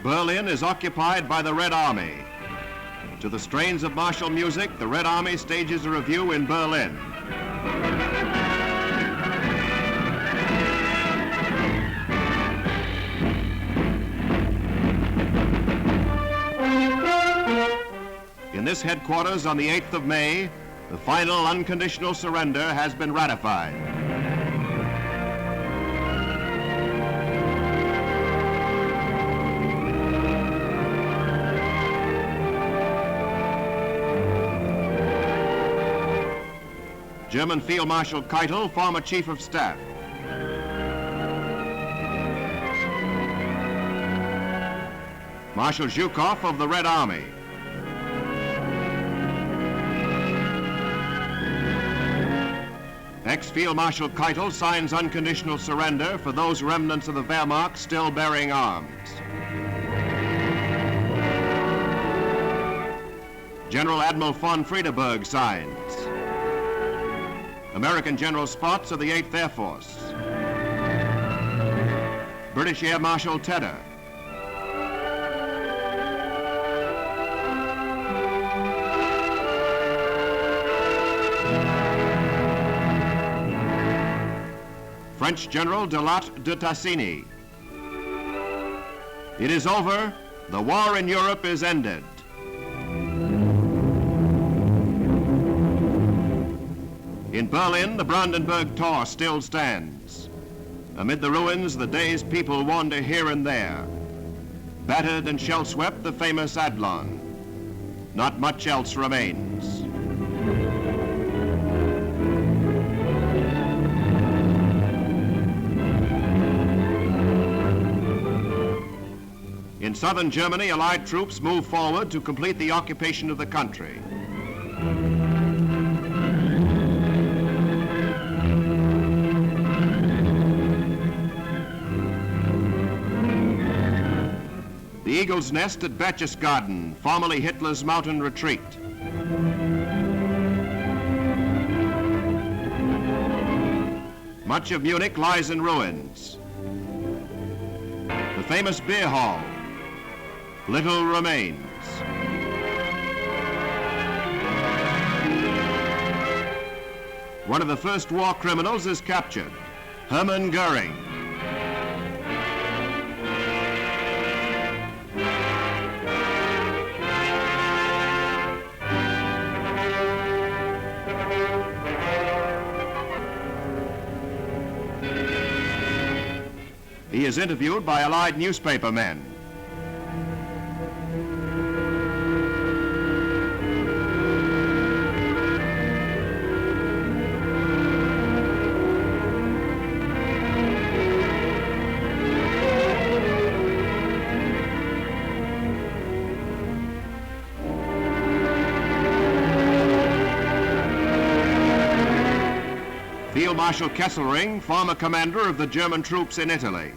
Berlin is occupied by the Red Army. To the strains of martial music, the Red Army stages a review in Berlin. In this headquarters on the 8th of May, the final unconditional surrender has been ratified. German Field Marshal Keitel, former Chief of Staff. Marshal Zhukov of the Red Army. Ex-Field Marshal Keitel signs unconditional surrender for those remnants of the Wehrmacht still bearing arms. General Admiral von Friedeburg signs. American General Spots of the 8th Air Force. British Air Marshal Tedder. French General de Latte de Tassigny. It is over. The war in Europe is ended. In Berlin, the Brandenburg Tor still stands. Amid the ruins, the day's people wander here and there. Battered and shell-swept, the famous Adlon. Not much else remains. In southern Germany, Allied troops move forward to complete the occupation of the country. The Eagle's Nest at Berchtesgaden, formerly Hitler's mountain retreat. Much of Munich lies in ruins. The famous beer hall. Little remains. One of the first war criminals is captured, Herman Goering. He is interviewed by Allied newspaper men. Field Marshal Kesseling, former commander of the German troops in Italy.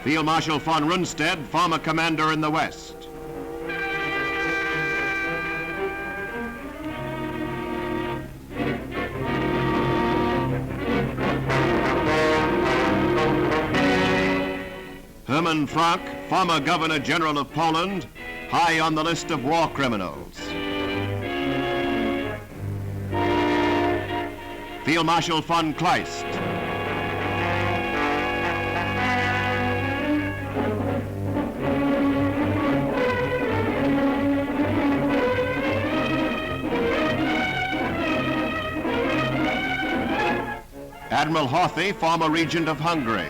Field Marshal von Runstedt, former commander in the West. Herman Frank, former Governor General of Poland, high on the list of war criminals. Field Marshal von Klass. Admiral Horthy, former Regent of Hungary.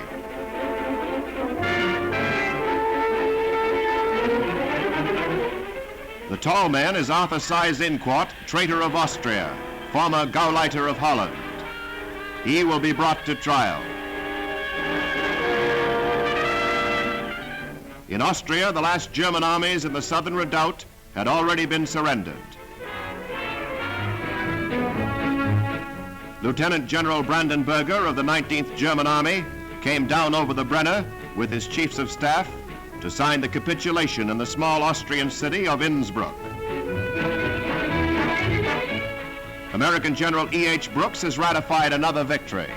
The tall man is Arthur Seyss-Inquart, traitor of Austria, former Gauleiter of Holland. He will be brought to trial. In Austria, the last German armies in the southern redoubt had already been surrendered. Lieutenant General Brandenberger of the 19th German Army came down over the Brenner with his chiefs of staff to sign the capitulation in the small Austrian city of Innsbruck. American General E.H. Brooks has ratified another victory.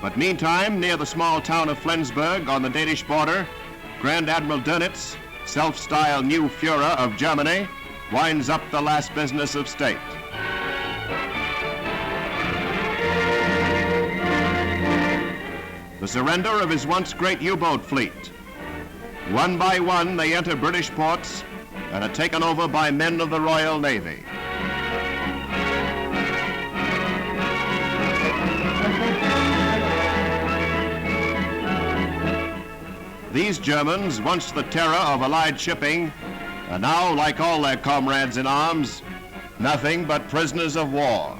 But meantime, near the small town of Flensburg on the Danish border, Grand Admiral Doenitz, self-styled new Führer of Germany, winds up the last business of state. The surrender of his once great U-boat fleet. One by one, they enter British ports and are taken over by men of the Royal Navy. These Germans, once the terror of Allied shipping, are now, like all their comrades in arms, nothing but prisoners of war.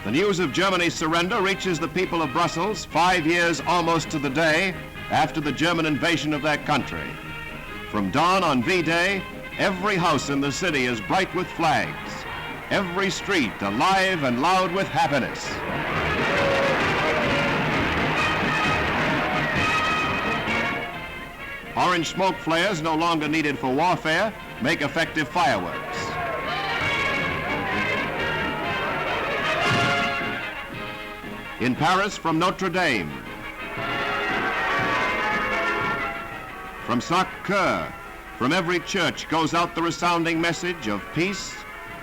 The news of Germany's surrender reaches the people of Brussels 5 years almost to the day after the German invasion of their country. From dawn on V-Day, every house in the city is bright with flags, every street alive and loud with happiness. Orange smoke flares, no longer needed for warfare, make effective fireworks. In Paris, from Notre Dame, from Sacre-Cœur, from every church goes out the resounding message of peace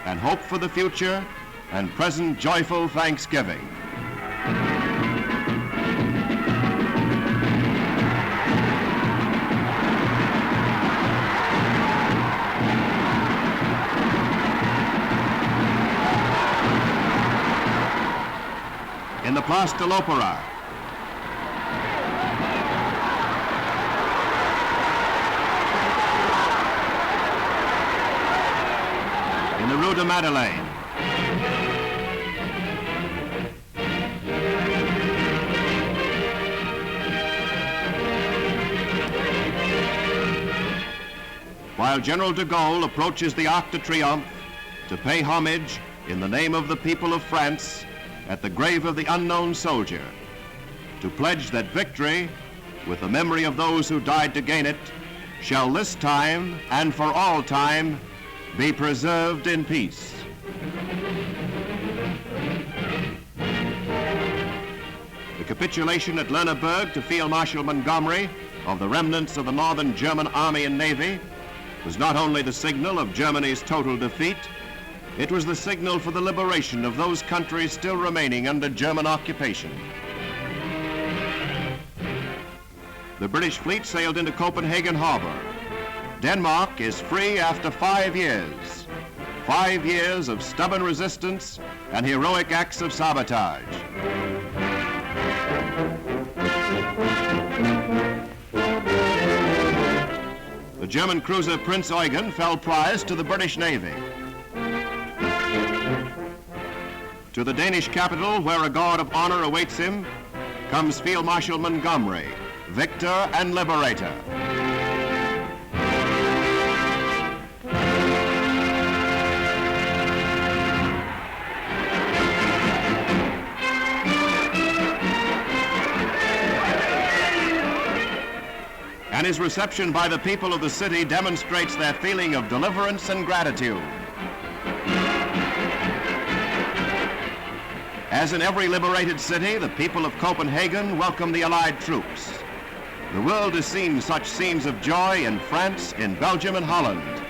and hope for the future and present joyful thanksgiving. In the Place de l'Opéra, in the Rue de Madeleine, while General de Gaulle approaches the Arc de Triomphe to pay homage in the name of the people of France at the grave of the unknown soldier, to pledge that victory, with the memory of those who died to gain it, shall this time and for all time be preserved in peace. The capitulation at Lerneburg to Field Marshal Montgomery of the remnants of the Northern German Army and Navy was not only the signal of Germany's total defeat, it was the signal for the liberation of those countries still remaining under German occupation. The British fleet sailed into Copenhagen harbor. Denmark is free after 5 years. 5 years of stubborn resistance and heroic acts of sabotage. The German cruiser Prince Eugen fell prize to the British Navy. To the Danish capital, where a guard of honor awaits him, comes Field Marshal Montgomery, victor and liberator. And his reception by the people of the city demonstrates their feeling of deliverance and gratitude. As in every liberated city, the people of Copenhagen welcome the Allied troops. The world has seen such scenes of joy in France, in Belgium, and Holland.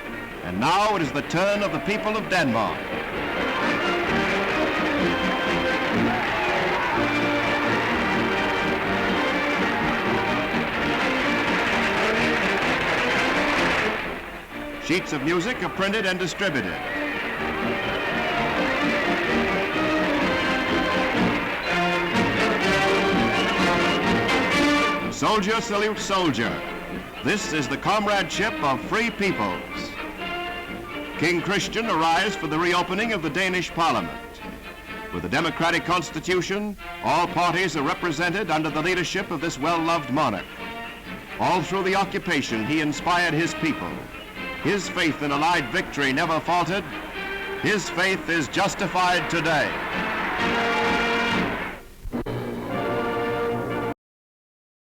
And now it is the turn of the people of Denmark. Sheets of music are printed and distributed. Soldier salutes soldier. This is the comradeship of free peoples. King Christian arrives for the reopening of the Danish Parliament. With a democratic constitution, all parties are represented under the leadership of this well-loved monarch. All through the occupation, he inspired his people. His faith in Allied victory never faltered. His faith is justified today.